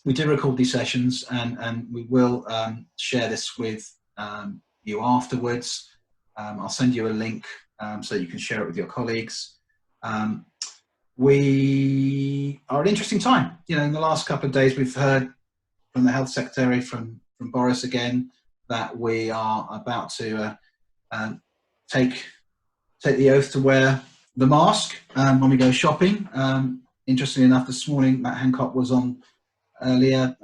we do record these sessions, and we will share this with you afterwards. I'll send you a link so you can share it with your colleagues. We are at an interesting time. You know, in the last couple of days, we've heard from the Health Secretary, from Boris again, that we are about to take the oath to wear the mask when we go shopping. Interestingly enough, this morning, Matt Hancock was on earlier,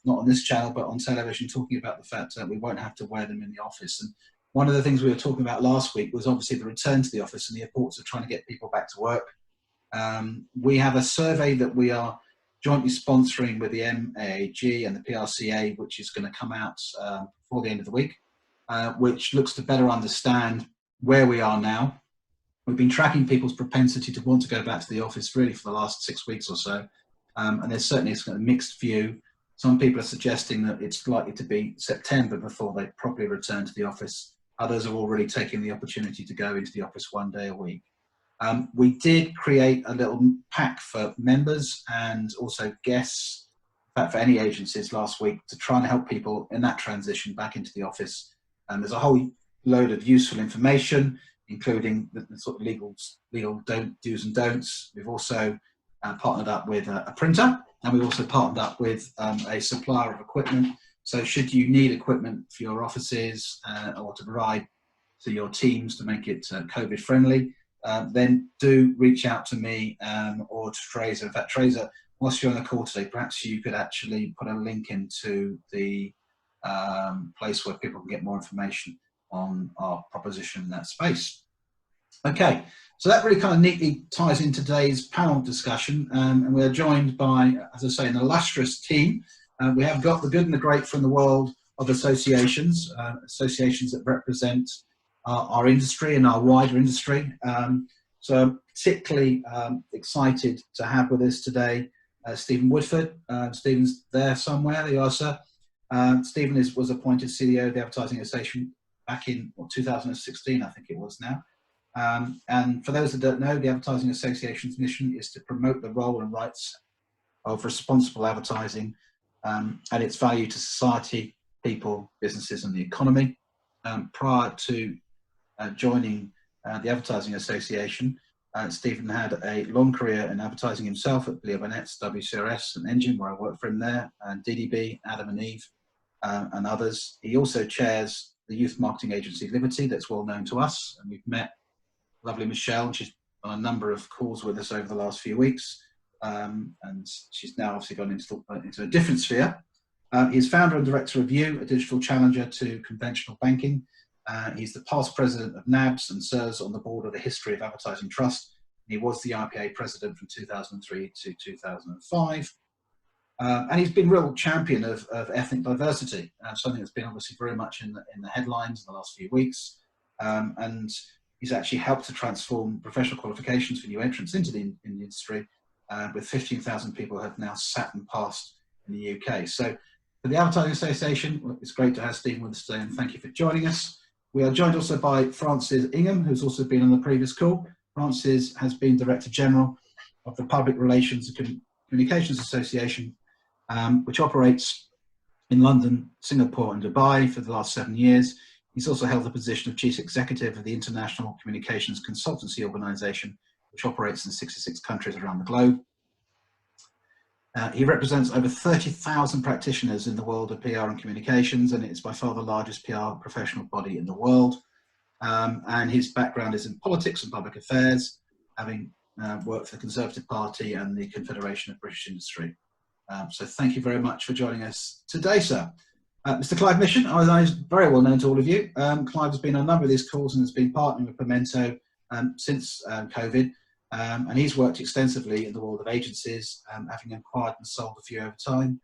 not on this channel, but on television, talking about the fact that we won't have to wear them in the office. And one of the things we were talking about last week was obviously the return to the office and the importance of trying to get people back to work. We have a survey that we are jointly sponsoring with the MAAG and the PRCA, which is going to come out before the end of the week, which looks to better understand where we are now. We've been tracking people's propensity to want to go back to the office really for the last 6 weeks or so. And there's certainly a mixed view. Some people are suggesting that it's likely to be September before they properly return to the office. Others are already taking the opportunity to go into the office 1 day a week. We did create a little pack for members and also guests, in fact for any agencies last week, to try and help people in that transition back into the office. There's a whole load of useful information, including the sort of legal do's and don'ts. We've also partnered up with a printer, and we've also partnered up with a supplier of equipment. So should you need equipment for your offices or to provide to your teams to make it COVID friendly, then do reach out to me or to Fraser. In fact, Fraser, whilst you're on the call today, perhaps you could actually put a link into the place where people can get more information on our proposition in that space. Okay, so that really kind of neatly ties in today's panel discussion, and we're joined by, as I say, an illustrious team. We have got the good and the great from the world of associations, associations that represent our industry and our wider industry. So I'm particularly excited to have with us today Stephen Woodford. Stephen's there somewhere. There you are, sir. Stephen was appointed CEO of the Advertising Association back in 2016, I think it was now. And for those that don't know, the Advertising Association's mission is to promote the role and rights of responsible advertising and its value to society, people, businesses and the economy. Prior to joining the Advertising Association, Stephen had a long career in advertising himself at Leo Burnett's, WCRS and Engine, where I worked for him there, and DDB, Adam and Eve, and others. He also chairs the youth marketing agency Liberty, that's well known to us, and we've met lovely Michelle, and she's on a number of calls with us over the last few weeks, and she's now obviously gone into a different sphere. He's founder and director of You, a digital challenger to conventional banking. He's the past president of NABS and serves on the board of the History of Advertising Trust. He was the IPA president from 2003 to 2005. And he's been a real champion of ethnic diversity, something that's been obviously very much in the headlines in the last few weeks. And he's actually helped to transform professional qualifications for new entrants into the industry, with 15,000 people who have now sat and passed in the UK. So for the Advertising Association, it's great to have Stephen with us today, and thank you for joining us. We are joined also by Francis Ingham, who's also been on the previous call. Francis has been Director General of the Public Relations and Communications Association, which operates in London, Singapore and Dubai for the last 7 years. He's also held the position of Chief Executive of the International Communications Consultancy Organisation, which operates in 66 countries around the globe. He represents over 30,000 practitioners in the world of PR and communications, and it's by far the largest PR professional body in the world. And his background is in politics and public affairs, having worked for the Conservative Party and the Confederation of British Industry. So thank you very much for joining us today, sir. Mr. Clive Mission, I was very well known to all of you. Clive has been on a number of these calls and has been partnering with Pimento since COVID. And he's worked extensively in the world of agencies, having acquired and sold a few over time,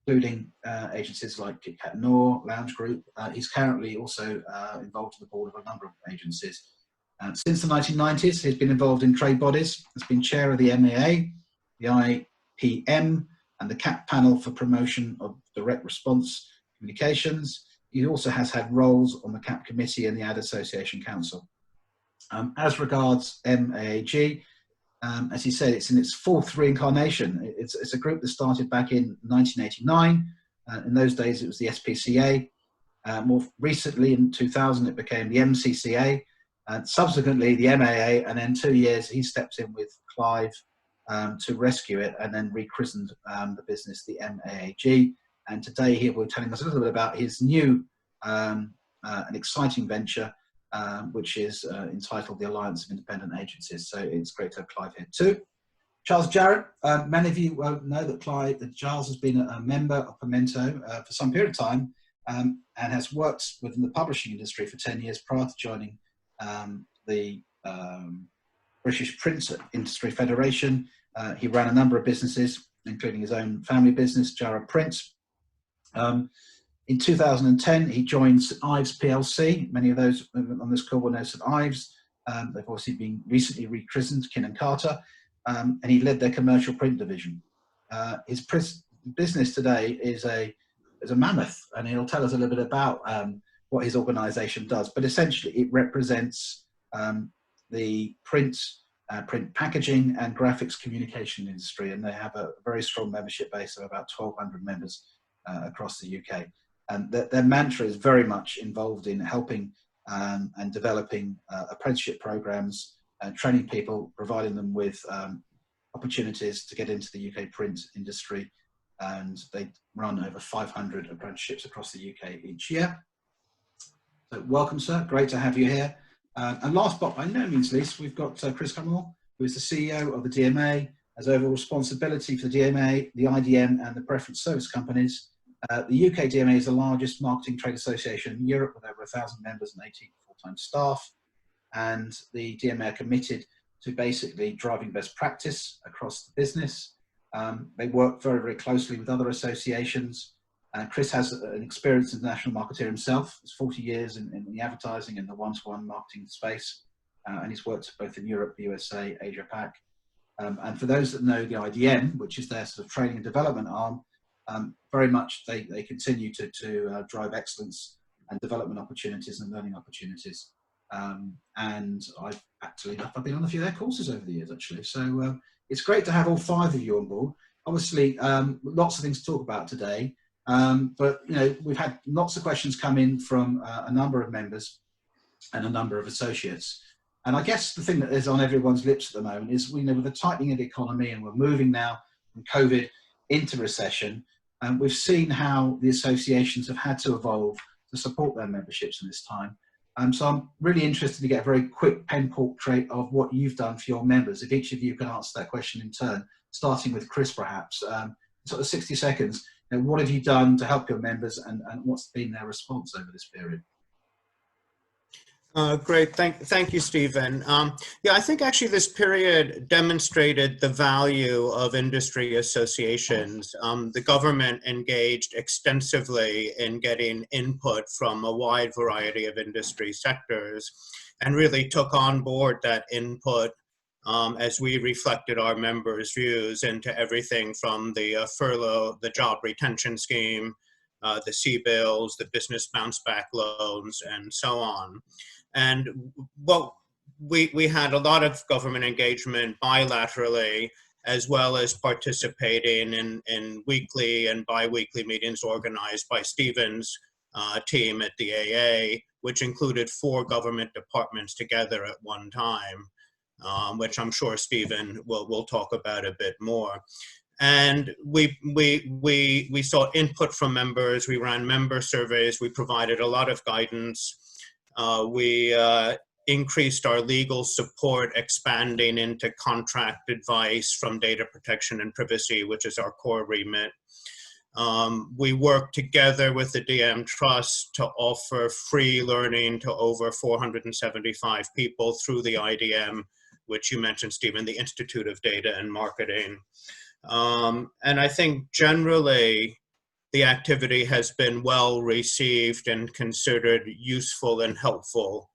including agencies like Kit Kat Noor, Lounge Group. He's currently also involved in the board of a number of agencies. Since the 1990s, he's been involved in trade bodies, has been chair of the MAA, the IPM, and the CAP panel for promotion of direct response communications. He also has had roles on the CAP committee and the Ad Association Council. As regards MAAG, As you said, it's in its fourth reincarnation. It's a group that started back in 1989. In those days, it was the SPCA. More recently, in 2000, it became the MCCA, and subsequently the MAA, and then 2 years he stepped in with Clive to rescue it, and then rechristened the business the MAAG. And today he will be telling us a little bit about his new and exciting venture, which is entitled the Alliance of Independent Agencies. So it's great to have Clive here too. Charles Jarrett, many of you won't know that Charles has been a member of Pimento for some period of time, and has worked within the publishing industry for 10 years prior to joining the British Print Industry Federation. He ran a number of businesses, including his own family business, Jarrett Print. In 2010, he joined St Ives PLC. Many of those on this call will know St Ives. They've obviously been recently rechristened Kin & Carter, and he led their commercial print division. His business today is a mammoth, and he'll tell us a little bit about what his organisation does. But essentially, it represents the print packaging and graphics communication industry, and they have a very strong membership base of about 1,200 members across the UK. And their mantra is very much involved in helping and developing apprenticeship programs, training people, providing them with opportunities to get into the UK print industry. And they run over 500 apprenticeships across the UK each year. So welcome, sir. Great to have you here. And last but by no means least, we've got Chris Cromwell, who is the CEO of the DMA, has overall responsibility for the DMA, the IDM, and the preference service companies. The UK DMA is the largest marketing trade association in Europe, with over 1,000 members and 18 full-time staff. And the DMA are committed to basically driving best practice across the business. They work very, very closely with other associations. Chris has an experienced international marketer himself. He's 40 years in the advertising and the one-to-one marketing space. And he's worked both in Europe, the USA, Asia Pac. And for those that know the IDM, which is their sort of training and development arm, very much they continue to drive excellence and development opportunities and learning opportunities. And I've been on a few of their courses over the years, actually. So it's great to have all five of you on board. Obviously, lots of things to talk about today, but you know, we've had lots of questions come in from a number of members and a number of associates. And I guess the thing that is on everyone's lips at the moment is, you know, with the tightening of the economy, and we're moving now from COVID into recession, and we've seen how the associations have had to evolve to support their memberships in this time. So I'm really interested to get a very quick pen portrait of what you've done for your members. If each of you can answer that question in turn, starting with Chris, perhaps, sort of 60 seconds, you know, what have you done to help your members, and what's been their response over this period? Great, thank you, Stephen. Yeah, I think actually this period demonstrated the value of industry associations. The government engaged extensively in getting input from a wide variety of industry sectors, and really took on board that input as we reflected our members' views into everything from the furlough, the job retention scheme, the C-bills, the business bounce back loans, and so on. And what we had a lot of government engagement bilaterally, as well as participating in weekly and bi-weekly meetings organized by Stephen's team at the AA, which included 4 government departments together at one time, which I'm sure Stephen will talk about a bit more. And we saw input from members. We ran member surveys. We provided a lot of guidance. We increased our legal support, expanding into contract advice from data protection and privacy, which is our core remit. We worked together with the DM Trust to offer free learning to over 475 people through the IDM, which you mentioned, Stephen, the Institute of Data and Marketing. And I think generally, the activity has been well received and considered useful and helpful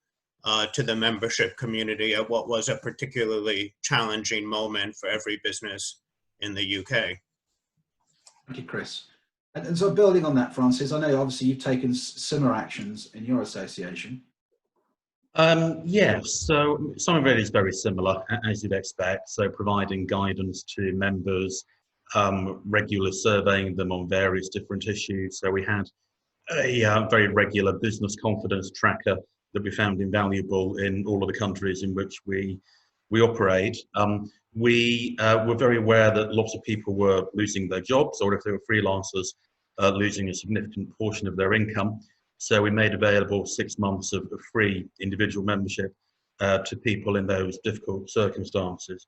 to the membership community at what was a particularly challenging moment for every business in the UK. Thank you, Chris. And so building on that, Francis, I know obviously you've taken similar actions in your association. Yes, so some of it is very similar, as you'd expect. So providing guidance to members, regular surveying them on various different issues. So we had a very regular business confidence tracker that we found invaluable in all of the countries in which we operate. We were very aware that lots of people were losing their jobs, or if they were freelancers, losing a significant portion of their income. So we made available 6 months of free individual membership to people in those difficult circumstances.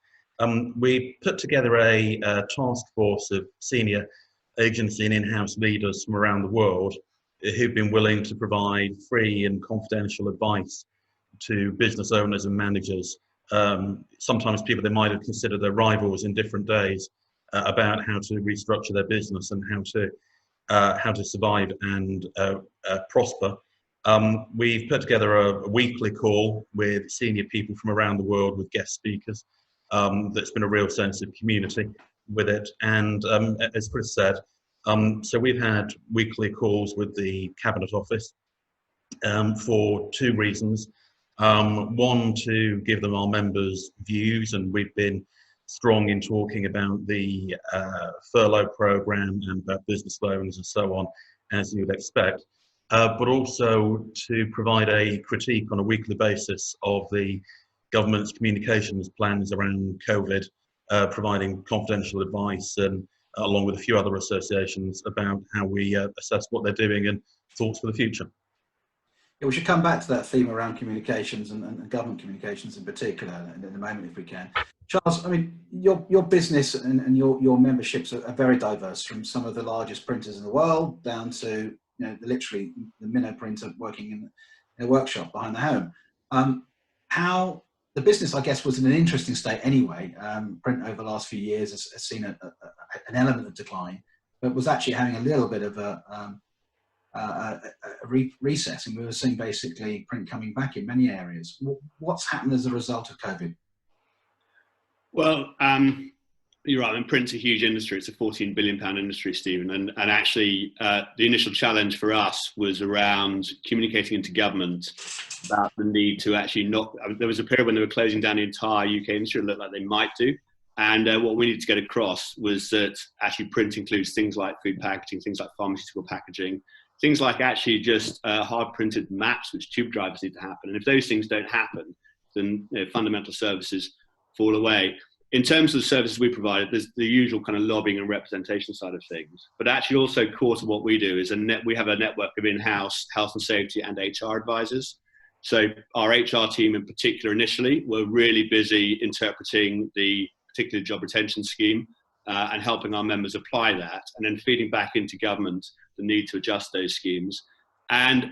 We put together a task force of senior agency and in-house leaders from around the world who've been willing to provide free and confidential advice to business owners and managers, sometimes people they might have considered their rivals in different days, about how to restructure their business and how to survive and prosper. We've put together a weekly call with senior people from around the world with guest speakers. That's been a real sense of community with it. And as Chris said, so we've had weekly calls with the Cabinet Office for two reasons. One, to give them our members' views, and we've been strong in talking about the furlough program and about business loans and so on, as you would expect, but also to provide a critique on a weekly basis of the government's communications plans around COVID, providing confidential advice and along with a few other associations about how we assess what they're doing and thoughts for the future. Yeah, we should come back to that theme around communications and government communications in particular in a moment if we can. Charles, I mean, your business and your memberships are very diverse, from some of the largest printers in the world down to, you know, literally the minnow printer working in a workshop behind the home. How the business, I guess, was in an interesting state anyway. Print over the last few years has seen an element of decline, but was actually having a little bit of a recess, and we were seeing basically print coming back in many areas. What's happened as a result of COVID? Well, you're right. I mean, print's a huge industry. It's a £14 billion industry, Stephen. And actually, the initial challenge for us was around communicating into government about the need to actually not. I mean, there was a period when they were closing down the entire UK industry. It looked like they might do. And what we needed to get across was that actually print includes things like food packaging, things like pharmaceutical packaging, things like actually just hard printed maps, which tube drivers need to happen. And if those things don't happen, then fundamental services fall away. In terms of the services we provide, there's the usual kind of lobbying and representation side of things. But actually also core to what we do is we have a network of in-house health and safety and HR advisors. So our HR team in particular initially were really busy interpreting the particular job retention scheme and helping our members apply that, and then feeding back into government the need to adjust those schemes. And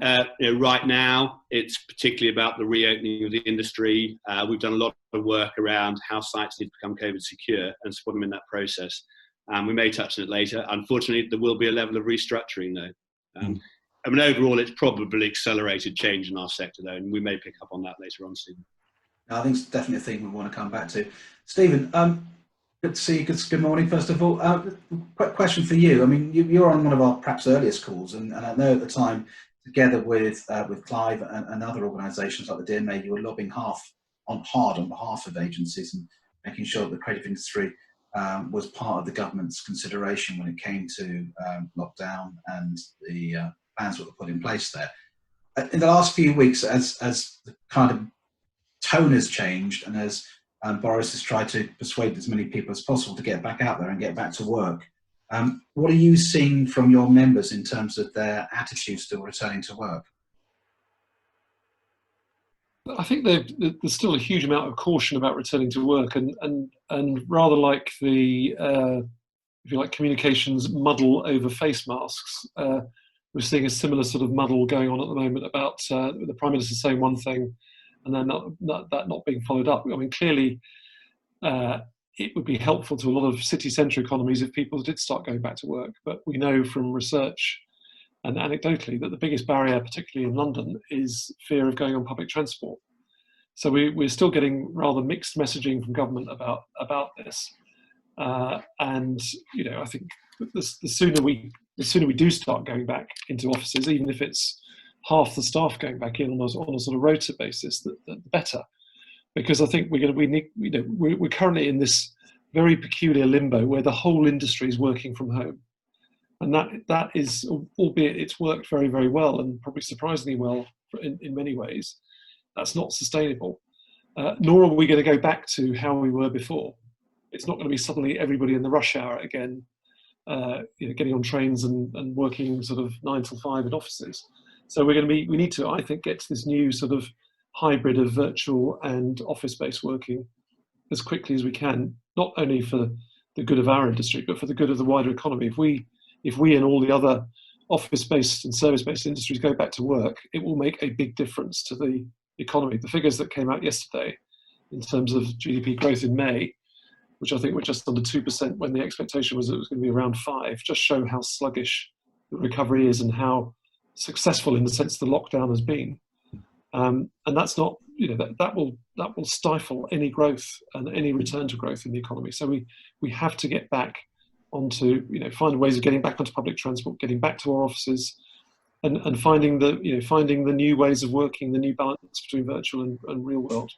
right now, it's particularly about the reopening of the industry. We've done a lot of work around how sites need to become COVID secure and support them in that process. We may touch on it later. Unfortunately, there will be a level of restructuring though. I mean, overall, it's probably accelerated change in our sector though, and we may pick up on that later on, Stephen. I think it's definitely a thing we want to come back to. Stephen, good to see you. Good morning, first of all. Quick question for you. I mean, you were on one of our perhaps earliest calls, and I know at the time, together with Clive and other organisations like the DMA, you were lobbying hard on behalf of agencies and making sure that the creative industry was part of the government's consideration when it came to lockdown and the plans that were put in place there. In the last few weeks, as the kind of tone has changed, and as Boris has tried to persuade as many people as possible to get back out there and get back to work, what are you seeing from your members in terms of their attitudes to returning to work? I think there's still a huge amount of caution about returning to work, and rather like the if you like, communications muddle over face masks, we're seeing a similar sort of muddle going on at the moment about the Prime Minister saying one thing and then that not being followed up. I mean, clearly it would be helpful to a lot of city centre economies if people did start going back to work, but we know from research and anecdotally that the biggest barrier, particularly in London, is fear of going on public transport. So we're still getting rather mixed messaging from government about this, and you know, I think the sooner we do start going back into offices, even if it's half the staff going back in on a sort of rota basis, the better. Because I think we're currently in this very peculiar limbo where the whole industry is working from home. And that is, albeit it's worked very, very well and probably surprisingly well in many ways, that's not sustainable. Nor are we going to go back to how we were before. It's not going to be suddenly everybody in the rush hour again, getting on trains and working sort of 9 till 5 in offices. So we need to, I think, get to this new sort of hybrid of virtual and office-based working as quickly as we can, not only for the good of our industry, but for the good of the wider economy. If we and all the other office-based and service-based industries go back to work, it will make a big difference to the economy. The figures that came out yesterday in terms of GDP growth in May, which I think were just under 2% when the expectation was it was going to be around 5%, just show how sluggish the recovery is and how successful in the sense the lockdown has been. And that's not, that will stifle any growth and any return to growth in the economy. So we have to get back onto, find ways of getting back onto public transport, getting back to our offices, and finding the new ways of working, the new balance between virtual and real world.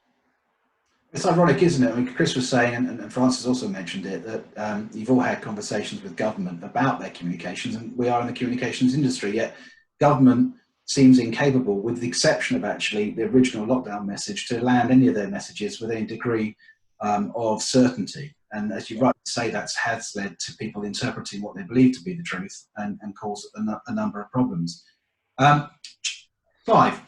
It's ironic, isn't it? I mean, Chris was saying, and Francis also mentioned it, that you've all had conversations with government about their communications, and we are in the communications industry, yet government seems incapable, with the exception of actually the original lockdown message, to land any of their messages with any degree of certainty. And as you rightly say, that has led to people interpreting what they believe to be the truth and caused a number of problems. Clive,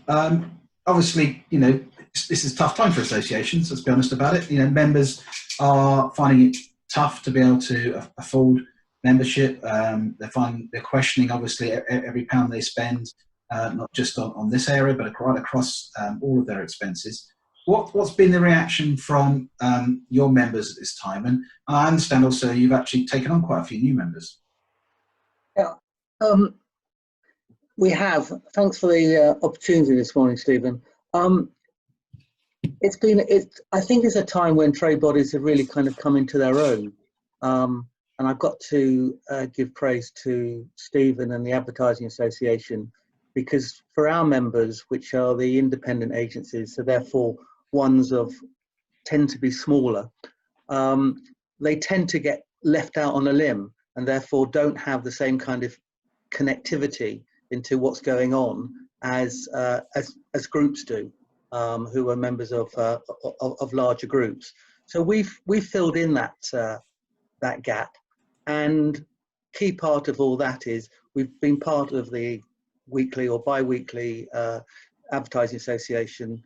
obviously, this is a tough time for associations, let's be honest about it. Members are finding it tough to be able to afford membership. They're questioning, obviously, every pound they spend, not just on this area, but right across all of their expenses. What's been the reaction from your members at this time? And I understand also you've actually taken on quite a few new members. Yeah, we have. Thanks for the opportunity this morning, Stephen. I think it's a time when trade bodies have really kind of come into their own. And I've got to give praise to Stephen and the Advertising Association, because for our members, which are the independent agencies, so therefore ones tend to be smaller, they tend to get left out on a limb and therefore don't have the same kind of connectivity into what's going on as groups do, who are members of larger groups. So we've filled in that gap, and key part of all that is we've been part of the weekly or bi-weekly Advertising Association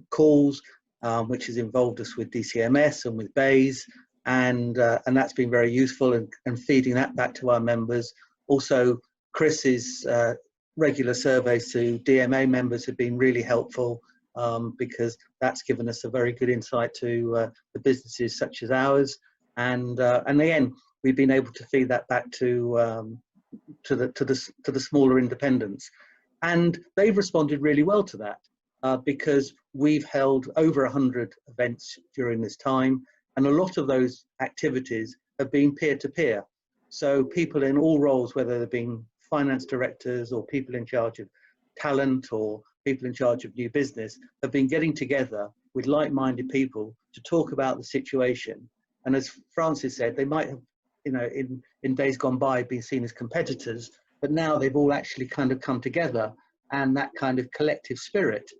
calls, which has involved us with DCMS and with BAYS, and that's been very useful, and feeding that back to our members. Also, Chris's regular surveys to DMA members have been really helpful, because that's given us a very good insight to the businesses such as ours, and again, we've been able to feed that back to the smaller independents, and they've responded really well to that, because we've held over 100 events during this time, and a lot of those activities have been peer-to-peer. So people in all roles, whether they've been finance directors or people in charge of talent or people in charge of new business, have been getting together with like-minded people to talk about the situation. And as Francis said, they might have, in days gone by, been seen as competitors, but now they've all actually kind of come together, and that kind of collective spirit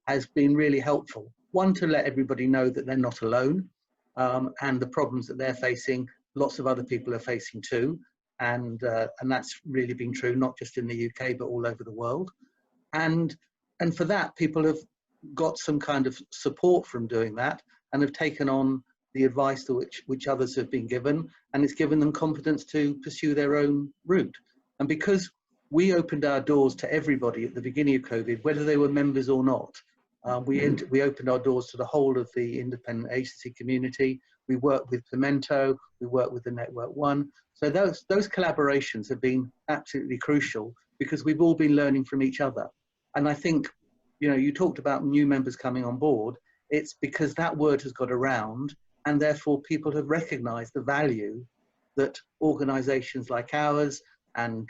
has been really helpful. One, to let everybody know that they're not alone, and the problems that they're facing, lots of other people are facing too, and that's really been true, not just in the UK, but all over the world. And for that, people have got some kind of support from doing that, and have taken on the advice to which others have been given, and it's given them confidence to pursue their own route. And because we opened our doors to everybody at the beginning of COVID, whether they were members or not, we opened our doors to the whole of the independent agency community. We worked with Pimento, we worked with the Network One. So those collaborations have been absolutely crucial, because we've all been learning from each other. And I think, you talked about new members coming on board. It's because that word has got around, and therefore people have recognized the value that organizations like ours and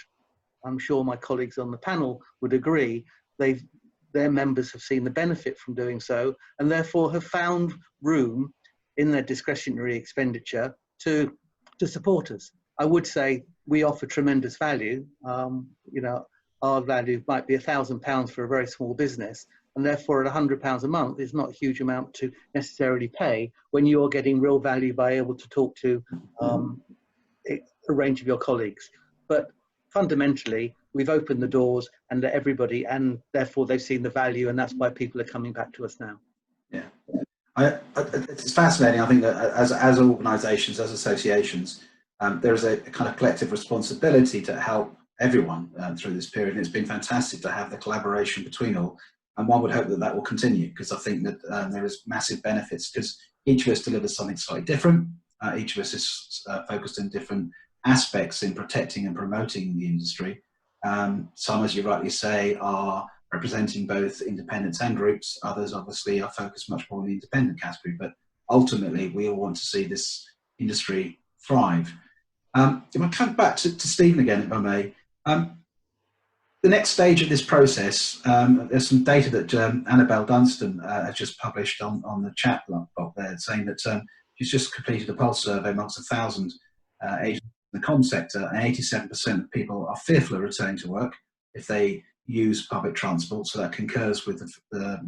I'm sure my colleagues on the panel would agree, their members have seen the benefit from doing so, and therefore have found room in their discretionary expenditure to support us. I would say we offer tremendous value. You know, our value might be £1,000 for a very small business, and therefore at £100 a month is not a huge amount to necessarily pay when you are getting real value by able to talk to a range of your colleagues. But fundamentally, we've opened the doors and let everybody, and therefore they've seen the value, and that's why people are coming back to us now. Yeah, it's fascinating. I think that as organisations, as associations, there is a kind of collective responsibility to help everyone through this period. And it's been fantastic to have the collaboration between all. And one would hope that that will continue, because I think that there is massive benefits, because each of us delivers something slightly different. Each of us is focused in different aspects in protecting and promoting the industry. Some, as you rightly say, are representing both independents and groups. Others obviously are focused much more on the independent category, but ultimately we all want to see this industry thrive. If I come back to Stephen again, if I may, the next stage of this process, there's some data that Annabelle Dunstan has just published on the chat box there, saying that she's just completed a pulse survey amongst 1,000 agents in the comm sector, and 87% of people are fearful of returning to work if they use public transport. So that concurs with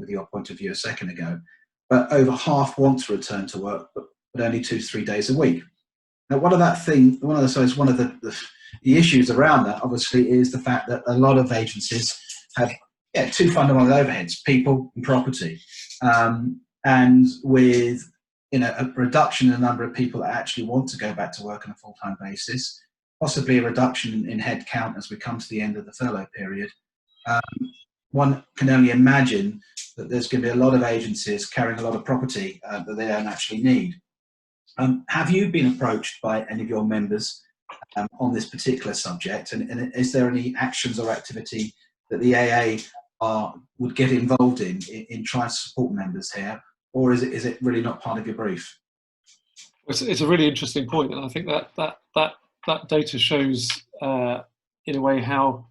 your point of view a second ago. But over half want to return to work, but only 2 to 3 days a week. Now, one of the issues around that, obviously, is the fact that a lot of agencies have two fundamental overheads: people and property. And with a reduction in the number of people that actually want to go back to work on a full-time basis, possibly a reduction in head count as we come to the end of the furlough period, one can only imagine that there's going to be a lot of agencies carrying a lot of property that they don't actually need. Have you been approached by any of your members on this particular subject, and is there any actions or activity that the AA would get involved in trying to support members here, or is it really not part of your brief? It's a really interesting point, and I think that data shows in a way how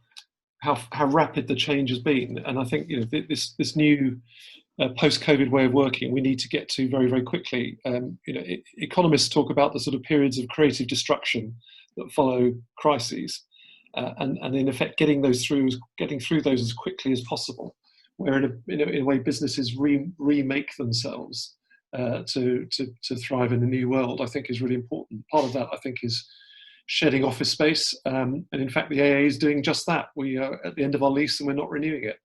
rapid the change has been. And I think this new post-COVID way of working, we need to get to very, very quickly. Economists talk about the sort of periods of creative destruction that follow crises, and in effect getting through those as quickly as possible, where in a way businesses remake themselves to thrive in the new world, I think is really important. Part of that, I think, is shedding office space, and in fact the AA is doing just that. We are at the end of our lease and we're not renewing it,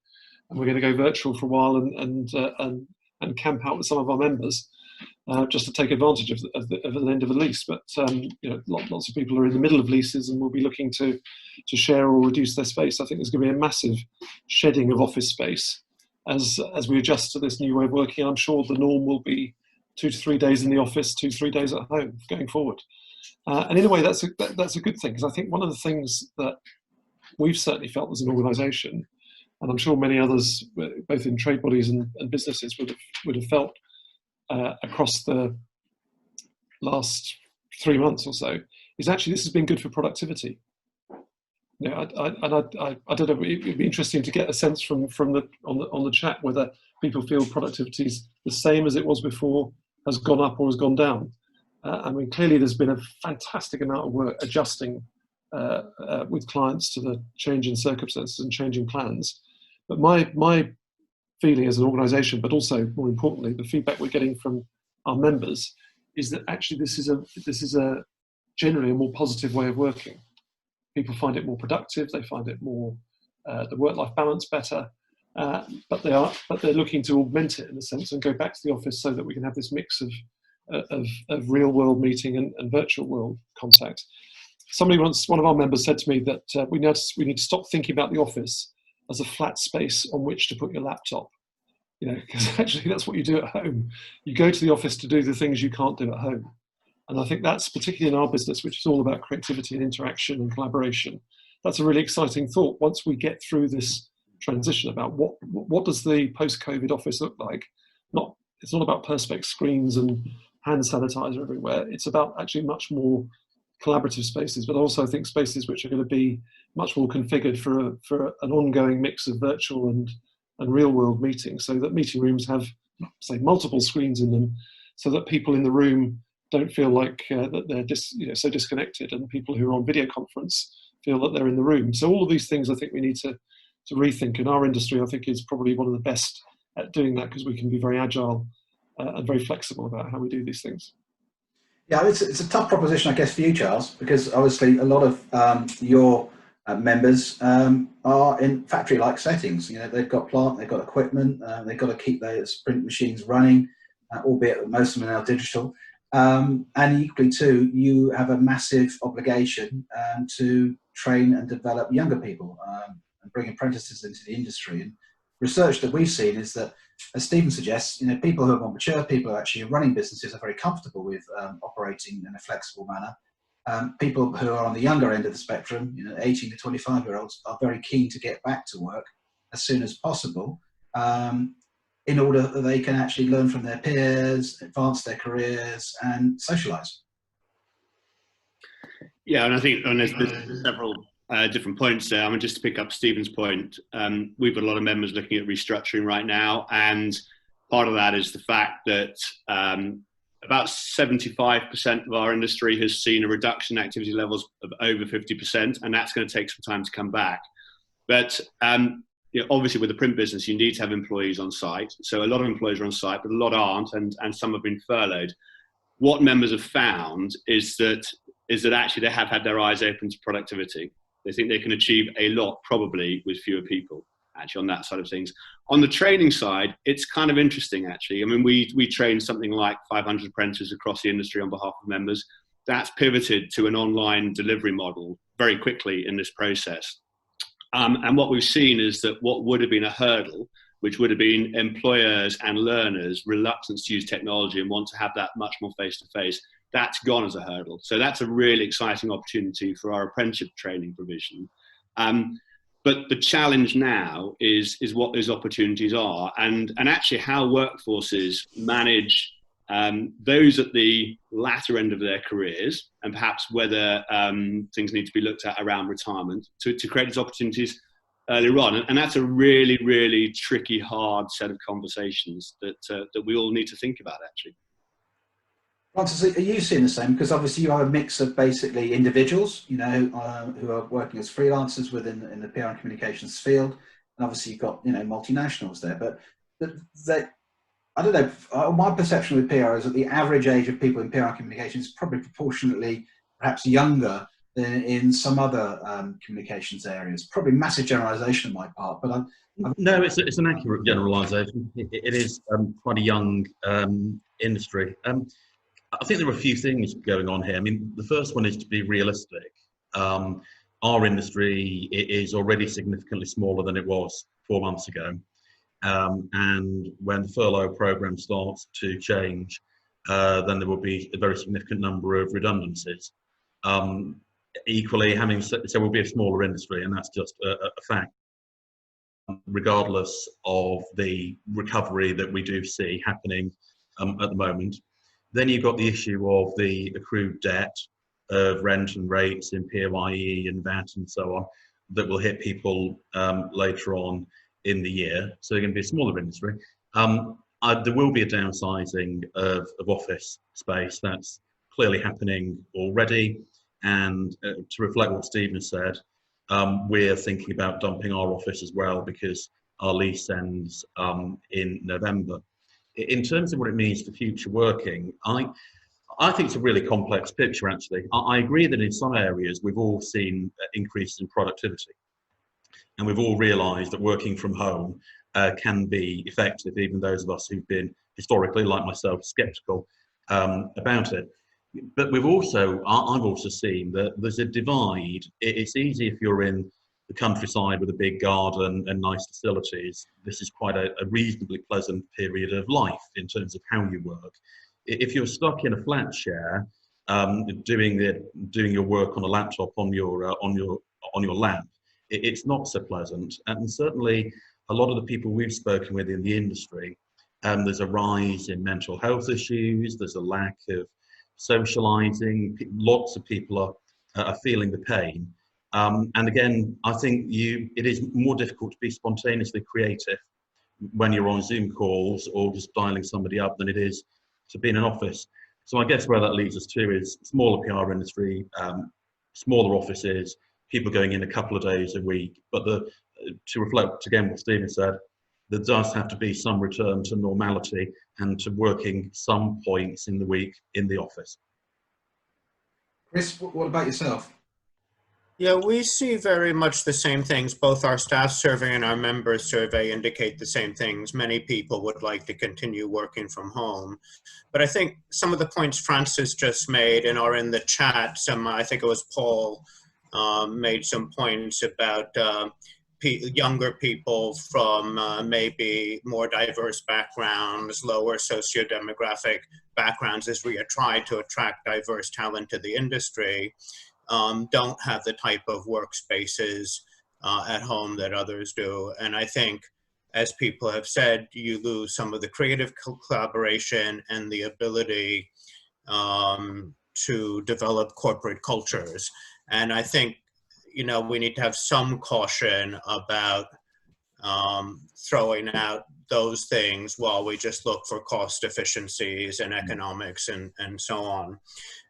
and we're going to go virtual for a while and camp out with some of our members just to take advantage of the end of the lease. But lots of people are in the middle of leases and will be looking to share or reduce their space. I think there's going to be a massive shedding of office space as we adjust to this new way of working. I'm sure the norm will be 2 to 3 days in the office, 2 to 3 days at home going forward. And in a way, that's a good thing, because I think one of the things that we've certainly felt as an organisation, and I'm sure many others, both in trade bodies and businesses, would have felt across the last 3 months or so, is actually this has been good for productivity. I don't know. It'd be interesting to get a sense from on the chat whether people feel productivity is the same as it was before, has gone up, or has gone down. I mean, clearly there's been a fantastic amount of work adjusting with clients to the changing circumstances and changing plans. But my feeling as an organisation, but also more importantly, the feedback we're getting from our members, is that actually this is a generally a more positive way of working. People find it more productive. They find it more the work-life balance better. But they're looking to augment it in a sense and go back to the office so that we can have this mix of real world meeting and virtual world contact. One of our members said to me that we need to stop thinking about the office as a flat space on which to put your laptop, because actually that's what you do at home. You go to the office to do the things you can't do at home. And I think that's particularly in our business, which is all about creativity and interaction and collaboration. That's a really exciting thought. Once we get through this transition about what does the post-COVID office look like? It's not about perspex screens and hand sanitizer everywhere. It's about actually much more collaborative spaces, but also I think spaces which are going to be much more configured for an ongoing mix of virtual and real world meetings, so that meeting rooms have, say, multiple screens in them, so that people in the room don't feel like that they're so disconnected, and people who are on video conference feel that they're in the room. So all of these things I think we need to rethink, and our industry I think is probably one of the best at doing that, because we can be very agile and very flexible about how we do these things. Yeah, it's a tough proposition, I guess, for you, Charles, because obviously a lot of your members are in factory-like settings. You know, they've got plant, they've got equipment, they've got to keep those print machines running, albeit most of them are now digital. And equally too, you have a massive obligation to train and develop younger people and bring apprentices into the industry. And research that we've seen is that, as Stephen suggests, you know, people who are more mature, people who are actually running businesses, are very comfortable with operating in a flexible manner. People who are on the younger end of the spectrum, you know, 18 to 25-year-olds, are very keen to get back to work as soon as possible, in order that they can actually learn from their peers, advance their careers, and socialise. Yeah, and I think there's several different points there. I mean, just to pick up Stephen's point, we've got a lot of members looking at restructuring right now, and part of that is the fact that about 75% of our industry has seen a reduction in activity levels of over 50%, and that's going to take some time to come back. But you know, obviously with the print business, you need to have employees on site. So a lot of employees are on site, but a lot aren't, and some have been furloughed. What members have found is that actually they have had their eyes open to productivity. They think they can achieve a lot probably with fewer people, actually, on that side of things. On the training side, it's kind of interesting, actually. I mean, we train something like 500 apprentices across the industry on behalf of members. That's pivoted to an online delivery model very quickly in this process. And what we've seen is that what would have been a hurdle, which would have been employers and learners' reluctance to use technology and want to have that much more face-to-face, that's gone as a hurdle. So that's a really exciting opportunity for our apprenticeship training provision. But the challenge now is what those opportunities are, and actually how workforces manage those at the latter end of their careers, and perhaps whether things need to be looked at around retirement to create these opportunities earlier on. And that's a really, really tricky, hard set of conversations that we all need to think about, actually. Francis, are you seeing the same? Because obviously you have a mix of basically individuals, you know, who are working as freelancers in the PR and communications field, and obviously you've got, you know, multinationals there. But I don't know. My perception with PR is that the average age of people in PR and communications is probably proportionately, perhaps younger than in some other communications areas. Probably massive generalisation on my part, but no, it's an accurate generalisation. It is quite a young industry. I think there are a few things going on here. I mean, the first one is to be realistic. Our industry is already significantly smaller than it was 4 months ago. And when the furlough program starts to change, then there will be a very significant number of redundancies. Equally, so we'll be a smaller industry, and that's just a fact, regardless of the recovery that we do see happening at the moment. Then you've got the issue of the accrued debt of rent and rates in PAYE and VAT and so on that will hit people later on in the year. So they're going to be a smaller industry. There will be a downsizing of office space. That's clearly happening already. And to reflect what Stephen said, we're thinking about dumping our office as well, because our lease ends in November. In terms of what it means for future working, I think it's a really complex picture, actually. I agree that in some areas we've all seen increases in productivity, and we've all realised that working from home can be effective, even those of us who've been historically, like myself, sceptical about it. But I've also seen that there's a divide. It's easy if you're in the countryside with a big garden and nice facilities. This is quite a reasonably pleasant period of life in terms of how you work. If you're stuck in a flat share, doing your work on a laptop on your lap, it's not so pleasant. And certainly, a lot of the people we've spoken with in the industry, there's a rise in mental health issues. There's a lack of socializing. Lots of people are feeling the pain. And again, I think it is more difficult to be spontaneously creative when you're on Zoom calls or just dialing somebody up than it is to be in an office. So I guess where that leads us to is smaller PR industry, smaller offices, people going in a couple of days a week. But to reflect again what Stephen said, there does have to be some return to normality and to working some points in the week in the office. Chris, what about yourself? Yeah, we see very much the same things. Both our staff survey and our members survey indicate the same things. Many people would like to continue working from home. But I think some of the points Francis just made and are in the chat, I think it was Paul, made some points about younger people from maybe more diverse backgrounds, lower socio-demographic backgrounds, as we try to attract diverse talent to the industry. Don't have the type of workspaces at home that others do. And I think, as people have said, you lose some of the creative collaboration and the ability to develop corporate cultures. And I think, we need to have some caution about throwing out those things while we just look for cost efficiencies and economics and so on.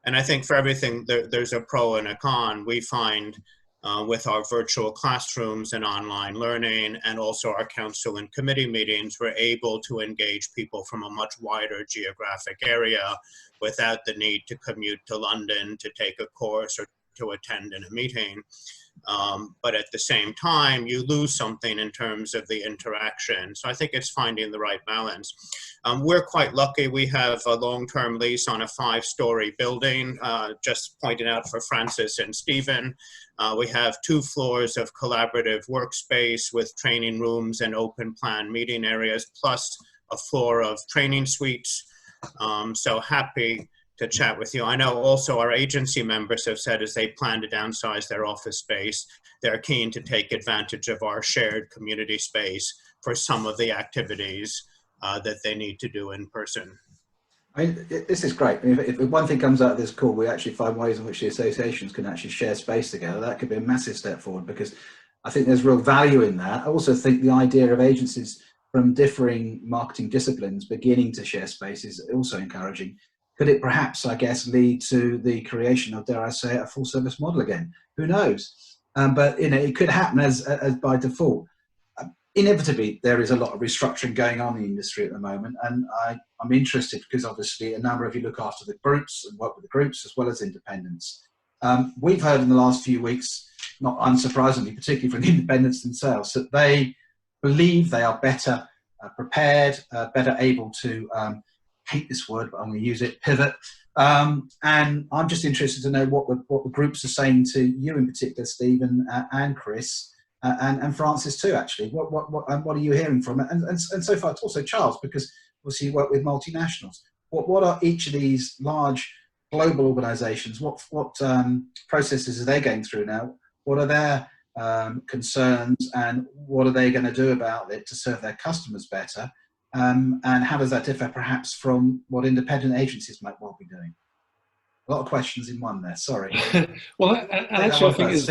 And I think for everything, there's a pro and a con. We find with our virtual classrooms and online learning and also our council and committee meetings, we're able to engage people from a much wider geographic area without the need to commute to London to take a course or to attend in a meeting. But at the same time, you lose something in terms of the interaction. So I think it's finding the right balance. We're quite lucky. We have a long-term lease on a 5-story building, just pointed out for Francis and Stephen. We have 2 floors of collaborative workspace with training rooms and open plan meeting areas, plus a floor of training suites. So happy to chat with you. I know also our agency members have said as they plan to downsize their office space, they're keen to take advantage of our shared community space for some of the activities that they need to do in person. I mean, this is great. I mean, if one thing comes out of this call, we actually find ways in which the associations can actually share space together. That could be a massive step forward, because I think there's real value in that. I also think the idea of agencies from differing marketing disciplines beginning to share space is also encouraging. Could it perhaps, I guess, lead to the creation of, dare I say it, a full service model again? Who knows? But it could happen as by default. Inevitably, there is a lot of restructuring going on in the industry at the moment, and I'm interested because obviously a number of you look after the groups and work with the groups as well as independents. We've heard in the last few weeks, not unsurprisingly, particularly from the independents themselves, that they believe they are better prepared, better able to hate this word, but I'm going to use it, pivot. And I'm just interested to know what the groups are saying to you in particular, Stephen and Chris, and Francis too, actually. What are you hearing from it? And so far, it's also Charles, because obviously you work with multinationals. What are each of these large global organisations, what processes are they going through now? What are their concerns, and what are they going to do about it to serve their customers better? And how does that differ perhaps from what independent agencies might well be doing? A lot of questions in one there, sorry. Well, and actually I think is,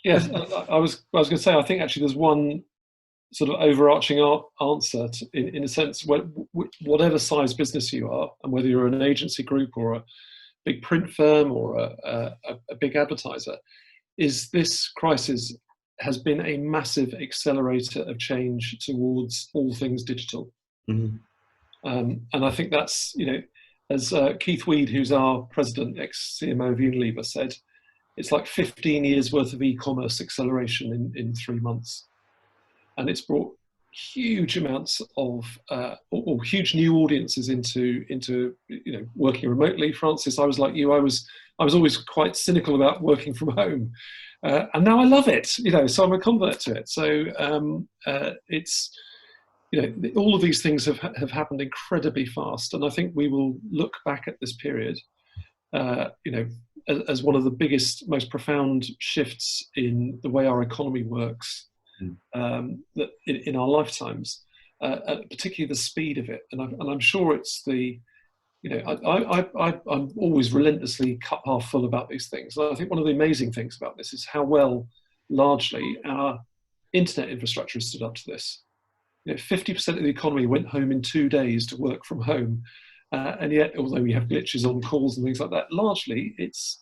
yes, I was going to say, I think actually there's one sort of overarching answer in a sense, whatever size business you are, and whether you're an agency group or a big print firm or a big advertiser, is this crisis has been a massive accelerator of change towards all things digital. Mm-hmm. And I think that's, as Keith Weed, who's our president, ex-CMO of Unilever, said, it's like 15 years worth of e-commerce acceleration in 3 months. And it's brought huge amounts of, or huge new audiences into working remotely. Francis, I was like you, I was always quite cynical about working from home. And now I love it, so I'm a convert to it. So it's, all of these things have happened incredibly fast. And I think we will look back at this period, as one of the biggest, most profound shifts in the way our economy works that in our lifetimes, particularly the speed of it. And I'm sure it's the You know, I'm always relentlessly cup half full about these things. And I think one of the amazing things about this is how well, largely, our internet infrastructure has stood up to this. You know, 50% of the economy went home in 2 days to work from home, and yet, although we have glitches on calls and things like that, largely it's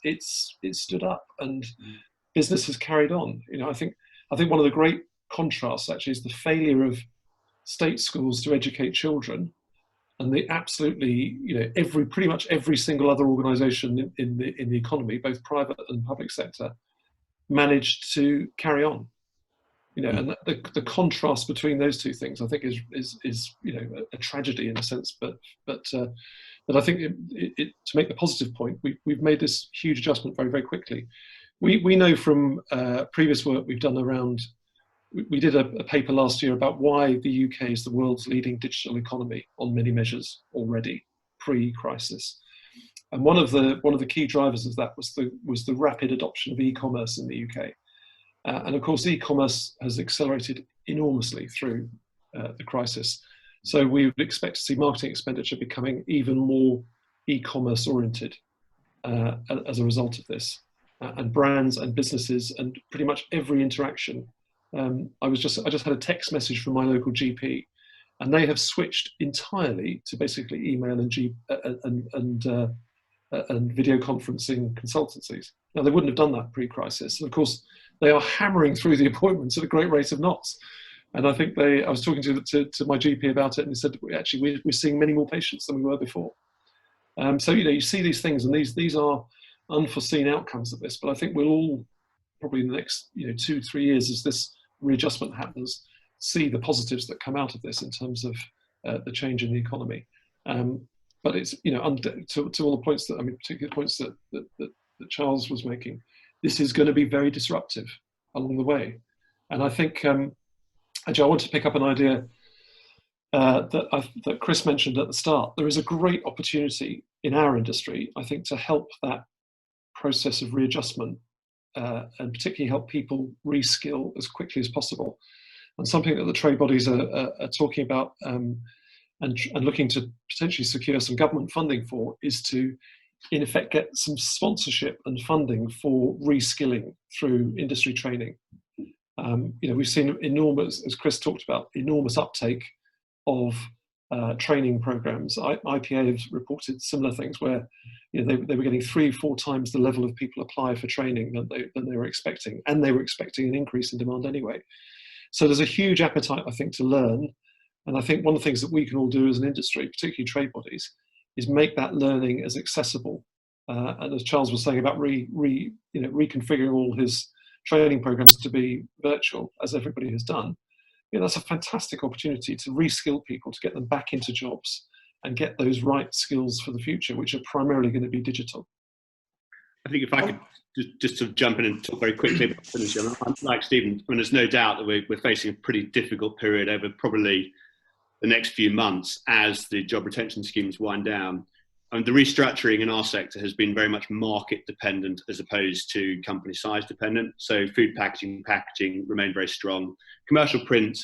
stood up and business has carried on. You know, I think one of the great contrasts actually is the failure of state schools to educate children, and the absolutely, you know, pretty much every single other organisation in the economy, both private and public sector, managed to carry on. You know, and the contrast between those two things, I think, is you know, a tragedy in a sense. But I think to make the positive point, we've made this huge adjustment very, very quickly. We know from previous work we've done around. We did a paper last year about why the UK is the world's leading digital economy on many measures already pre-crisis, and one of the key drivers of that was the rapid adoption of e-commerce in the UK. And of course, e-commerce has accelerated enormously through the crisis. So we would expect to see marketing expenditure becoming even more e-commerce oriented as a result of this. And brands and businesses and pretty much every interaction. I just had a text message from my local GP, and they have switched entirely to basically email and video conferencing consultancies. Now, they wouldn't have done that pre-crisis. And of course, they are hammering through the appointments at a great rate of knots. And I think I was talking to my GP about it, and he said, actually, we're seeing many more patients than we were before. So, you know, you see these things, and these are unforeseen outcomes of this. But I think we'll all, probably in the next 2-3 years, as this readjustment happens, see the positives that come out of this in terms of the change in the economy. But it's, you know, to all the points that, I mean, particular points that Charles was making, this is going to be very disruptive along the way. And I think, actually, I want to pick up an idea that Chris mentioned at the start. There is a great opportunity in our industry, I think, to help that process of readjustment and particularly help people reskill as quickly as possible. And something that the trade bodies are talking about and looking to potentially secure some government funding for is to, in effect, get some sponsorship and funding for reskilling through industry training. You know, we've seen enormous, as Chris talked about, enormous uptake of training programs. IPA have reported similar things where, you know, they were getting 3-4 times the level of people apply for training than they were expecting, and they were expecting an increase in demand anyway. So there's a huge appetite, I think, to learn. And I think one of the things that we can all do as an industry, particularly trade bodies, is make that learning as accessible. And as Charles was saying about reconfiguring all his training programs to be virtual, as everybody has done, you know, that's a fantastic opportunity to reskill people, to get them back into jobs and get those right skills for the future, which are primarily going to be digital. I think if I could just to jump in and talk very quickly about finishing, like Stephen, I mean, there's no doubt that we're facing a pretty difficult period over probably the next few months as the job retention schemes wind down. And the restructuring in our sector has been very much market dependent as opposed to company size dependent. So food packaging remained very strong. Commercial print,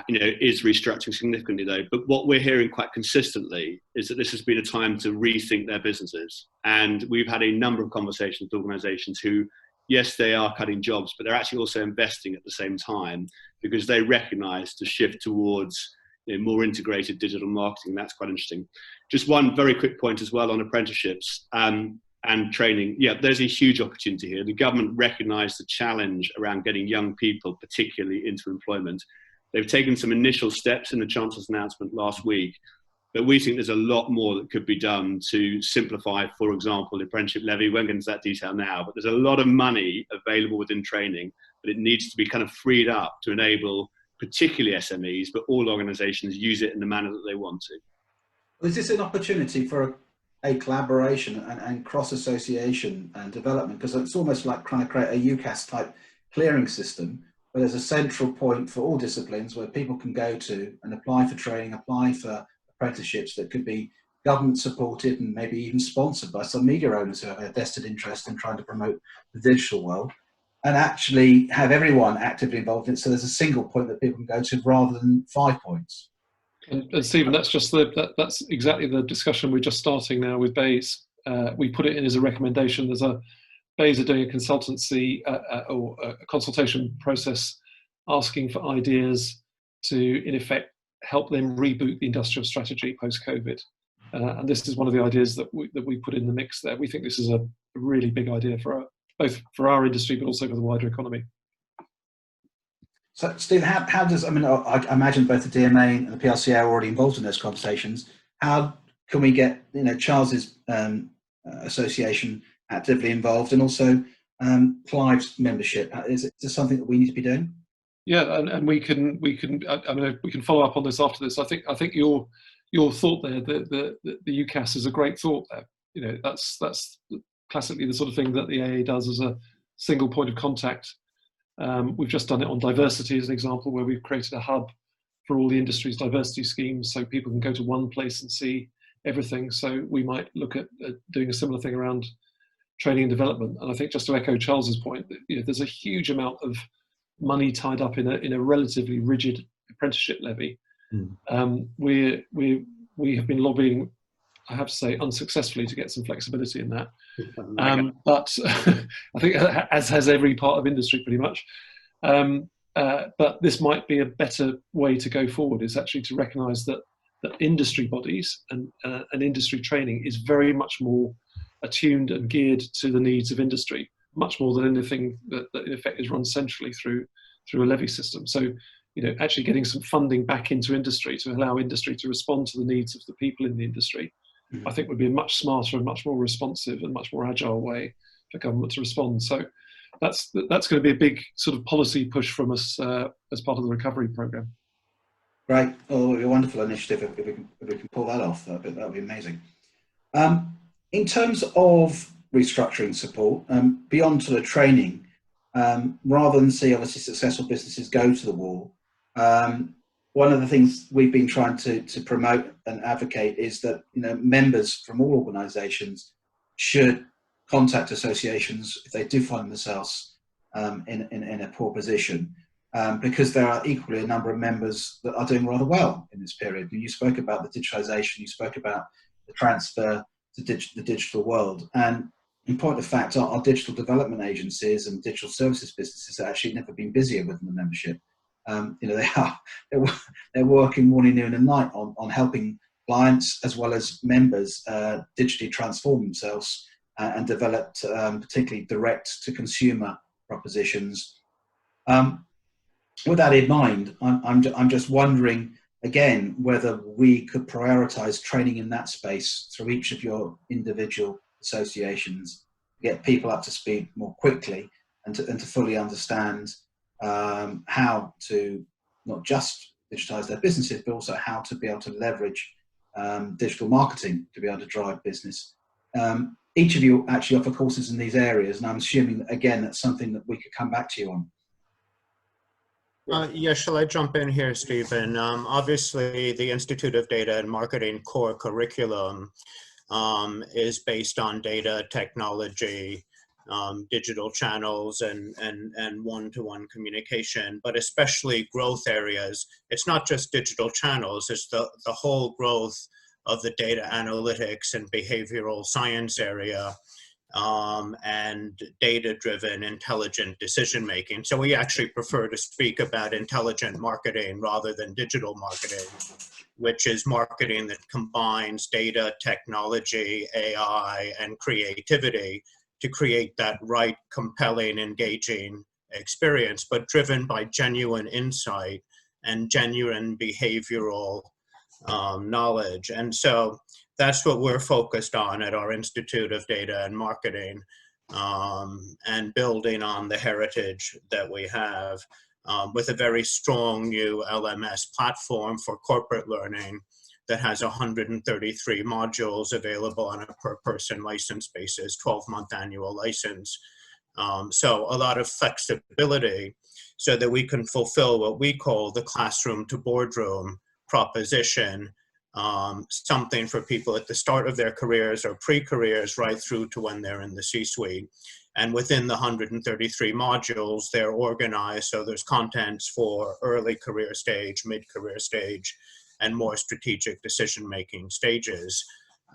you know, is restructuring significantly though. But what we're hearing quite consistently is that this has been a time to rethink their businesses. And we've had a number of conversations with organisations who, yes, they are cutting jobs, but they're actually also investing at the same time because they recognise the shift towards, you know, more integrated digital marketing. That's quite interesting. Just one very quick point as well on apprenticeships and training. Yeah, there's a huge opportunity here. The government recognised the challenge around getting young people, particularly into employment. They've taken some initial steps in the Chancellor's announcement last week, but we think there's a lot more that could be done to simplify, for example, the apprenticeship levy. We won't get into that detail now, but there's a lot of money available within training, but it needs to be kind of freed up to enable particularly SMEs, but all organisations use it in the manner that they want to. Is this an opportunity for a collaboration and cross-association and development? Because it's almost like trying to create a UCAS type clearing system, where there's a central point for all disciplines where people can go to and apply for training, apply for apprenticeships that could be government supported and maybe even sponsored by some media owners who have a vested interest in trying to promote the digital world, and actually have everyone actively involved in it. So there's a single point that people can go to rather than 5 points. And Stephen, that's just that's exactly the discussion we're just starting now with Bayes. We put it in as a recommendation. Bayes are doing a consultancy or a consultation process, asking for ideas to, in effect, help them reboot the industrial strategy post-COVID. And this is one of the ideas that we put in the mix there. We think this is a really big idea for both for our industry, but also for the wider economy. So, Steve, how does, I mean, I imagine both the DMA and the PLCA are already involved in those conversations. How can we get, Charles's association actively involved, and also Clive's membership? Is this something that we need to be doing? Yeah, and we can follow up on this after this. I think your thought there, the UCAS is a great thought there. That's classically the sort of thing that the AA does as a single point of contact. We've just done it on diversity as an example, where we've created a hub for all the industry's diversity schemes, so people can go to one place and see everything. So we might look at doing a similar thing around training and development. And I think, just to echo Charles's point, there's a huge amount of money tied up in a relatively rigid apprenticeship levy. We have been lobbying, I have to say, unsuccessfully, to get some flexibility in that. But I think, as has every part of industry pretty much. But this might be a better way to go forward, is actually to recognise that industry bodies and industry training is very much more attuned and geared to the needs of industry, much more than anything that in effect is run centrally through a levy system. So, actually getting some funding back into industry to allow industry to respond to the needs of the people in the industry, I think would be a much smarter and much more responsive and much more agile way for government to respond. So that's going to be a big sort of policy push from us as part of the recovery programme. Great. Oh, it would be a wonderful initiative if we can pull that off. That would be amazing. In terms of restructuring support, beyond sort of training, rather than see obviously successful businesses go to the wall, one of the things we've been trying to promote and advocate is that members from all organisations should contact associations if they do find themselves in a poor position, because there are equally a number of members that are doing rather well in this period. And you spoke about the digitalisation, you spoke about the transfer to the digital world, and in point of fact, our digital development agencies and digital services businesses have actually never been busier within the membership. They're working morning, noon, and night on helping clients as well as members digitally transform themselves and develop particularly direct to consumer propositions. With that in mind, I'm just wondering again whether we could prioritise training in that space through each of your individual associations, get people up to speed more quickly, and to fully understand how to not just digitise their businesses, but also how to be able to leverage digital marketing to be able to drive business. Each of you actually offer courses in these areas, and I'm assuming that, again, that's something that we could come back to you on. Yeah, shall I jump in here, Stephen? Obviously, the Institute of Data and Marketing core curriculum is based on data, technology, digital channels, and one-to-one communication, but especially growth areas. It's not just digital channels, it's the whole growth of the data analytics and behavioral science area, and data-driven intelligent decision-making. So we actually prefer to speak about intelligent marketing rather than digital marketing, which is marketing that combines data, technology, AI, and creativity to create that right, compelling, engaging experience, but driven by genuine insight and genuine behavioral knowledge. And so that's what we're focused on at our Institute of Data and Marketing, and building on the heritage that we have with a very strong new LMS platform for corporate learning that has 133 modules available on a per person license basis, 12-month annual license. So a lot of flexibility so that we can fulfill what we call the classroom to boardroom proposition, something for people at the start of their careers or pre-careers right through to when they're in the C-suite. And within the 133 modules, they're organized so there's contents for early career stage, mid-career stage, and more strategic decision-making stages.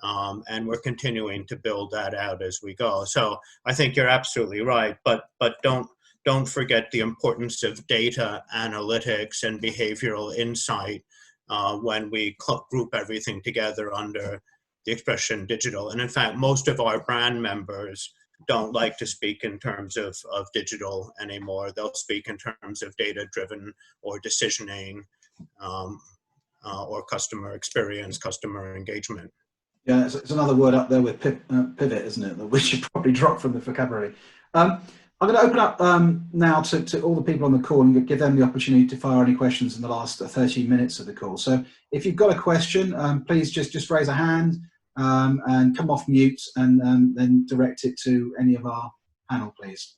And we're continuing to build that out as we go. So I think you're absolutely right, but don't forget the importance of data analytics and behavioral insight when we group everything together under the expression digital. And in fact, most of our brand members don't like to speak in terms of digital anymore. They'll speak in terms of data-driven or decisioning or customer experience, customer engagement. Yeah, it's another word up there with pivot, isn't it? Which should probably drop from the vocabulary. I'm going to open up now to all the people on the call and give them the opportunity to fire any questions in the last 13 minutes of the call. So if you've got a question, please just raise a hand and come off mute and then direct it to any of our panel, please.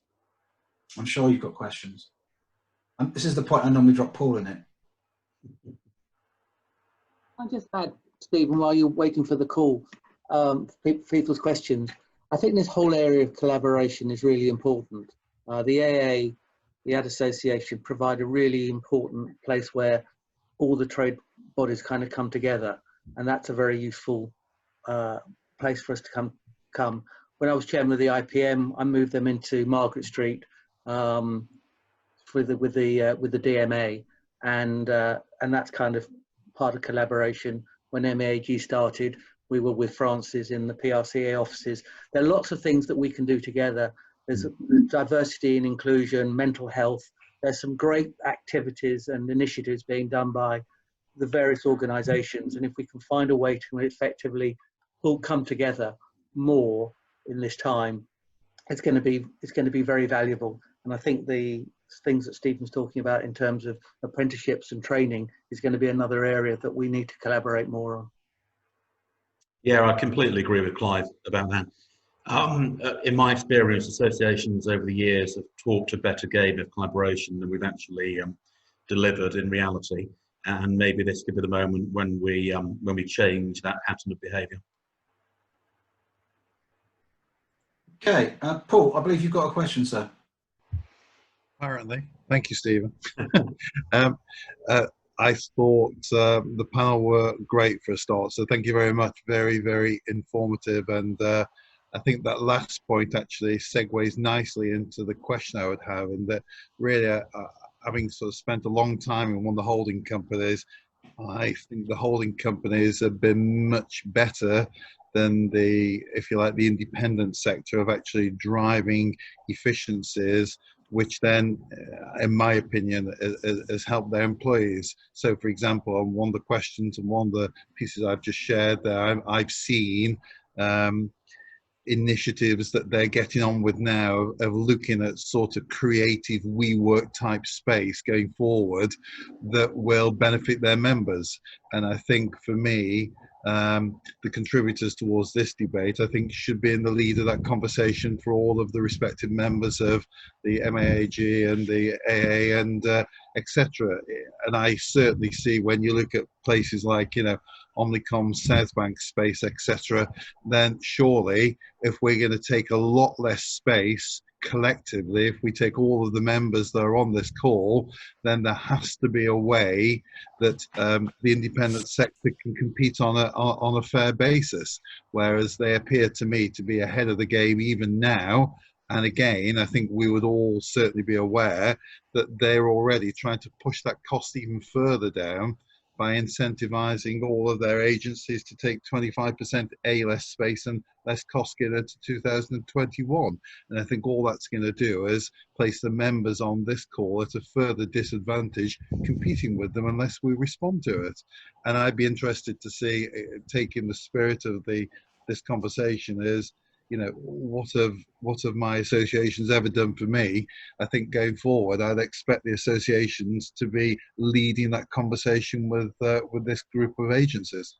I'm sure you've got questions. This is the point I normally drop Paul in it. I'll just add, Stephen, while you're waiting for the call, people's questions, I think this whole area of collaboration is really important. The AA, the Ad Association, provide a really important place where all the trade bodies kind of come together, and that's a very useful place for us to come. When I was chairman of the IPM, I moved them into Margaret Street with the DMA, and that's kind of part of collaboration. When MAAG started, we were with Francis in the PRCA offices. There are lots of things that we can do together. There's diversity and inclusion, mental health. There's some great activities and initiatives being done by the various organisations. And if we can find a way to effectively all come together more in this time, it's going to be very valuable. And I think the things that Stephen's talking about in terms of apprenticeships and training is going to be another area that we need to collaborate more on. Yeah, I completely agree with Clive about that. In my experience, associations over the years have talked a better game of collaboration than we've actually delivered in reality. And maybe this could be the moment when we change that pattern of behaviour. Okay, Paul, I believe you've got a question, sir. Apparently. Thank you, Stephen. I thought the panel were great for a start, so thank you very much. Very, very informative, and I think that last point actually segues nicely into the question I would have, and that really, having sort of spent a long time in one of the holding companies, I think the holding companies have been much better than the, if you like, the independent sector of actually driving efficiencies, which then, in my opinion, has helped their employees. So, for example, on one of the questions and one of the pieces I've just shared there, I've seen initiatives that they're getting on with now of looking at sort of creative WeWork type space going forward that will benefit their members. And I think for me, the contributors towards this debate, I think, should be in the lead of that conversation for all of the respective members of the MAAG and the AA and etc. And I certainly see, when you look at places like, you know, Omnicom, Southbank space, etc., then surely if we're going to take a lot less space collectively, if we take all of the members that are on this call, then there has to be a way that the independent sector can compete on a fair basis, whereas they appear to me to be ahead of the game even now. And again, I think we would all certainly be aware that they're already trying to push that cost even further down by incentivizing all of their agencies to take 25% less space and less cost getting into 2021. And I think all that's going to do is place the members on this call at a further disadvantage competing with them unless we respond to it. And I'd be interested to see, taking the spirit of this conversation, is, you know, what have my associations ever done for me? I think going forward, I'd expect the associations to be leading that conversation with this group of agencies.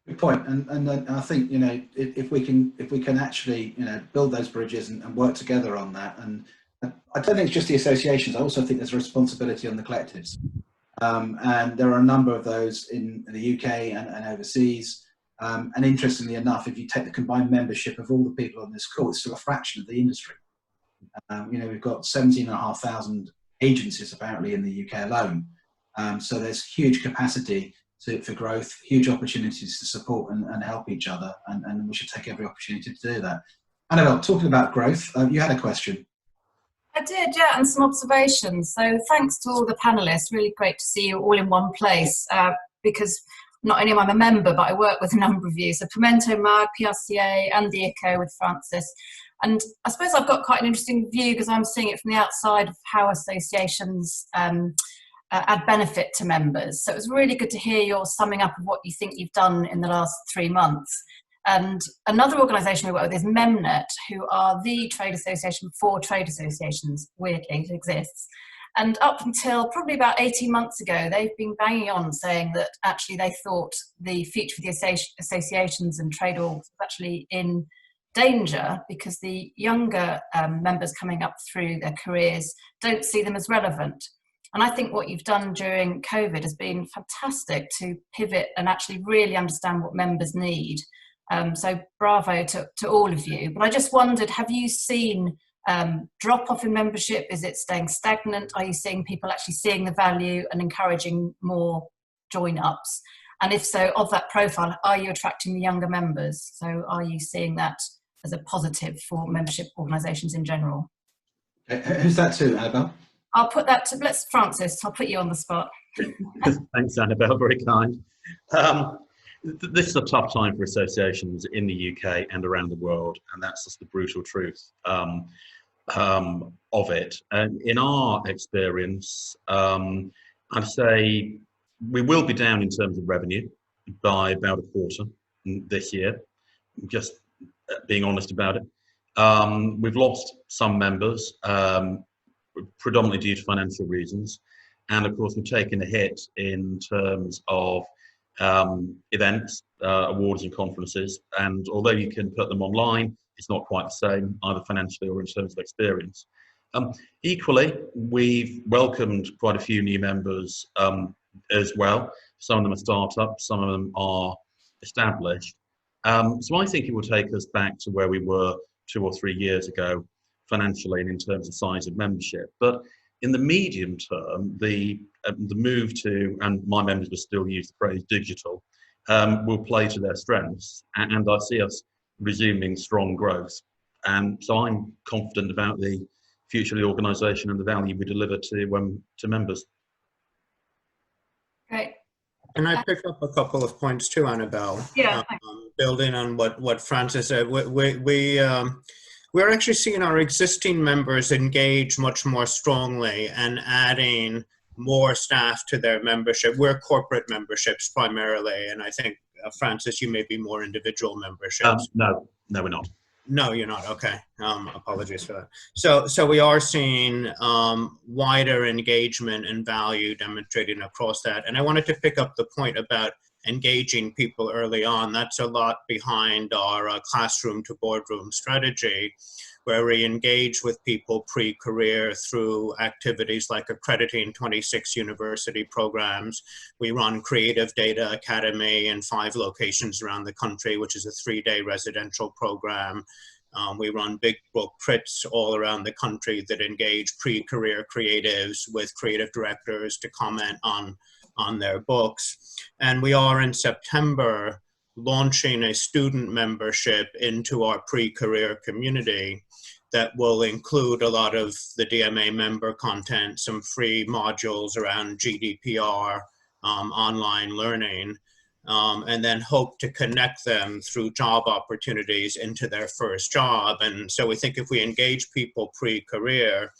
Good point. And I think, you know, if we can actually, you know, build those bridges and work together on that. And I don't think it's just the associations. I also think there's a responsibility on the collectives. And there are a number of those in the UK and overseas. And interestingly enough, if you take the combined membership of all the people on this call, it's still a fraction of the industry. You know, we've got 17,500 agencies apparently in the UK alone. So there's huge capacity for growth, huge opportunities to support and help each other, and we should take every opportunity to do that. Annabelle, talking about growth, you had a question. I did, yeah, and some observations. So thanks to all the panellists. Really great to see you all in one place, because not only am I a member, but I work with a number of you. So Pimento, MAAG, PRCA, and the ICO with Francis. And I suppose I've got quite an interesting view because I'm seeing it from the outside of how associations add benefit to members. So it was really good to hear your summing up of what you think you've done in the last 3 months. And another organisation we work with is MEMNET, who are the trade association for trade associations. Weirdly, it exists. And up until probably about 18 months ago, they've been banging on saying that actually they thought the future for the associations and trade orgs was actually in danger because the younger members coming up through their careers don't see them as relevant. And I think what you've done during COVID has been fantastic to pivot and actually really understand what members need. So bravo to all of you. But I just wondered, have you seen drop off in membership? Is it staying stagnant? Are you seeing people actually seeing the value and encouraging more join ups? And if so, of that profile, are you attracting the younger members? So are you seeing that as a positive for membership organisations in general? Who's that to, Annabelle? I'll put that to, Francis, I'll put you on the spot. Thanks, Annabelle, very kind. This is a tough time for associations in the UK and around the world, and that's just the brutal truth of it. And in our experience, I'd say we will be down in terms of revenue by about a quarter this year, just being honest about it. We've lost some members, predominantly due to financial reasons. And of course, we've taken a hit in terms of events, awards and conferences. And although you can put them online, it's not quite the same, either financially or in terms of experience. Equally, we've welcomed quite a few new members as well. Some of them are startups, some of them are established. So I think it will take us back to where we were 2 or 3 years ago, financially and in terms of size of membership. But in the medium term, the move to, and my members will still use the phrase digital, will play to their strengths, and I see us resuming strong growth. And so I'm confident about the future of the organisation and the value we deliver to members. Great. Can I pick up a couple of points too, Annabelle? Yeah. Building on what Francis said, we're actually seeing our existing members engage much more strongly and adding more staff to their membership. We're corporate memberships primarily, and I think, Francis, you may be more individual memberships. No, we're not. No, you're not. Okay. Apologies for that. So we are seeing wider engagement and value demonstrating across that. And I wanted to pick up the point about engaging people early on. That's a lot behind our classroom to boardroom strategy, where we engage with people pre-career through activities like accrediting 26 university programs. We run Creative Data Academy in 5 locations around the country, which is a 3-day residential program. We run big book crits all around the country that engage pre-career creatives with creative directors to comment on their books. And we are in September launching a student membership into our pre-career community that will include a lot of the DMA member content, some free modules around GDPR, online learning, and then hope to connect them through job opportunities into their first job. And so we think if we engage people pre-career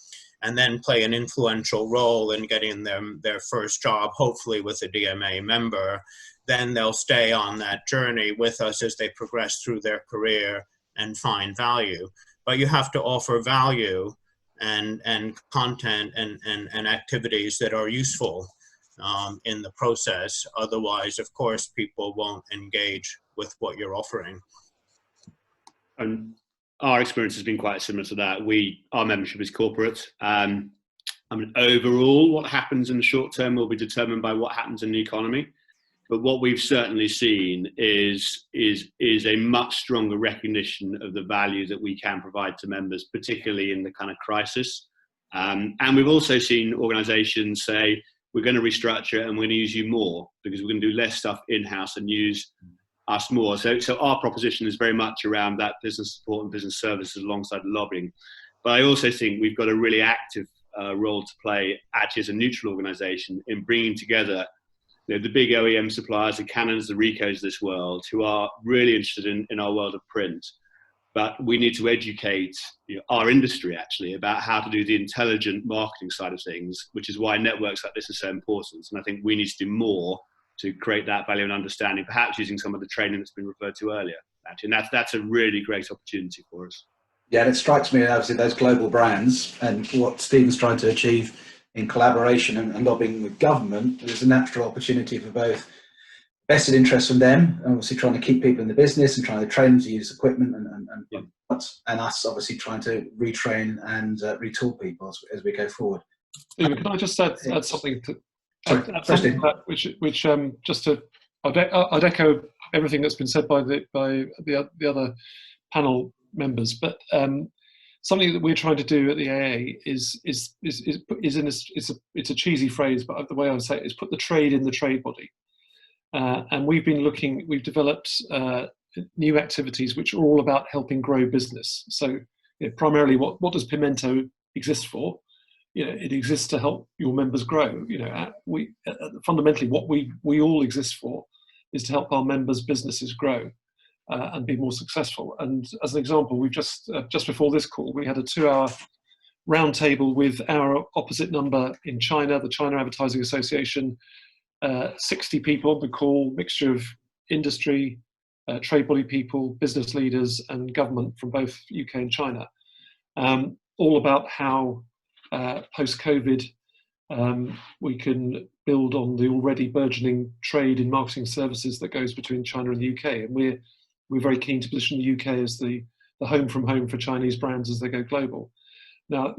and then play an influential role in getting them their first job, hopefully with a DMA member, then they'll stay on that journey with us as they progress through their career and find value. But you have to offer value and content and activities that are useful in the process. Otherwise, of course, people won't engage with what you're offering. And our experience has been quite similar to that. Our membership is corporate. Overall, what happens in the short term will be determined by what happens in the economy. But what we've certainly seen is a much stronger recognition of the value that we can provide to members, particularly in the kind of crisis. And we've also seen organisations say, we're going to restructure and we're going to use you more because we're going to do less stuff in-house and use us more. So our proposition is very much around that business support and business services alongside lobbying. But I also think we've got a really active role to play actually as a neutral organisation in bringing together the big OEM suppliers, the Canons, the Ricos of this world, who are really interested in our world of print. But we need to educate our industry actually about how to do the intelligent marketing side of things, which is why networks like this are so important. And I think we need to do more to create that value and understanding, perhaps using some of the training that's been referred to earlier. Actually, and that's a really great opportunity for us. Yeah, and it strikes me, obviously, those global brands and what Stephen's trying to achieve in collaboration and lobbying with government, there's a natural opportunity for both vested interest from them, and obviously trying to keep people in the business and trying to train them to use equipment and us obviously trying to retrain and retool people as we go forward. Stephen, can I just add something to that, which just to I'd echo everything that's been said by the other panel members, but something that we're trying to do at the AA is it's a cheesy phrase, but the way I would say it is put the trade in the trade body. And we've developed new activities which are all about helping grow business. So primarily what does Pimento exist for? It exists to help your members grow. Fundamentally what we all exist for is to help our members' businesses grow and be more successful. And as an example, we've just before this call, we had a 2-hour roundtable with our opposite number in China, the China Advertising Association. 60 people on the call, mixture of industry, trade body people, business leaders, and government from both UK and China, all about how post-COVID we can build on the already burgeoning trade in marketing services that goes between China and the UK. And we're very keen to position the UK as the home from home for Chinese brands as they go global. Now,